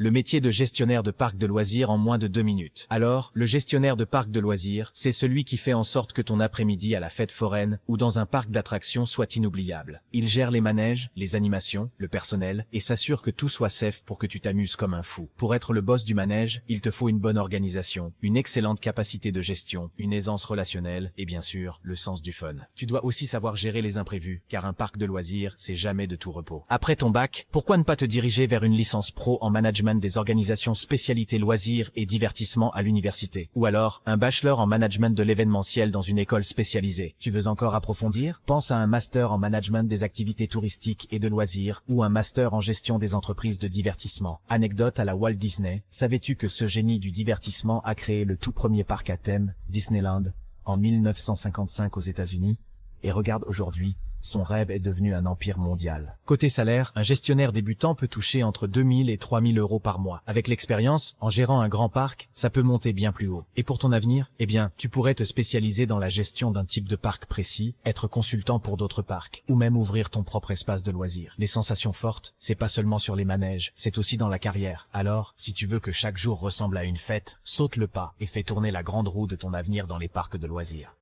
le métier de gestionnaire de parc de loisirs en moins de 2 minutes. Alors, le gestionnaire de parc de loisirs, c'est celui qui fait en sorte que ton après-midi à la fête foraine ou dans un parc d'attractions soit inoubliable. Il gère les manèges, les animations, le personnel et s'assure que tout soit safe pour que tu t'amuses comme un fou. Pour être le boss du manège, il te faut une bonne organisation, une excellente capacité de gestion, une aisance relationnelle et bien sûr, le sens du fun. Tu dois aussi savoir gérer les imprévus, car un parc de loisirs, c'est jamais de tout repos. Après ton bac, pourquoi ne pas te diriger vers une licence pro en management des organisations spécialité loisirs et divertissement à l'université? Ou alors, un bachelor en management de l'événementiel dans une école spécialisée. Tu veux encore approfondir? Pense à un master en management des activités touristiques et de loisirs ou un master en gestion des entreprises de divertissement. Anecdote à la Walt Disney, savais-tu que ce génie du divertissement a créé le tout premier parc à thème, Disneyland, en 1955 aux États-Unis? Et regarde aujourd'hui, son rêve est devenu un empire mondial. Côté salaire, un gestionnaire débutant peut toucher entre 2000 et 3000 euros par mois. Avec l'expérience, en gérant un grand parc, ça peut monter bien plus haut. Et pour ton avenir, eh bien, tu pourrais te spécialiser dans la gestion d'un type de parc précis, être consultant pour d'autres parcs, ou même ouvrir ton propre espace de loisirs. Les sensations fortes, c'est pas seulement sur les manèges, c'est aussi dans la carrière. Alors, si tu veux que chaque jour ressemble à une fête, saute le pas et fais tourner la grande roue de ton avenir dans les parcs de loisirs.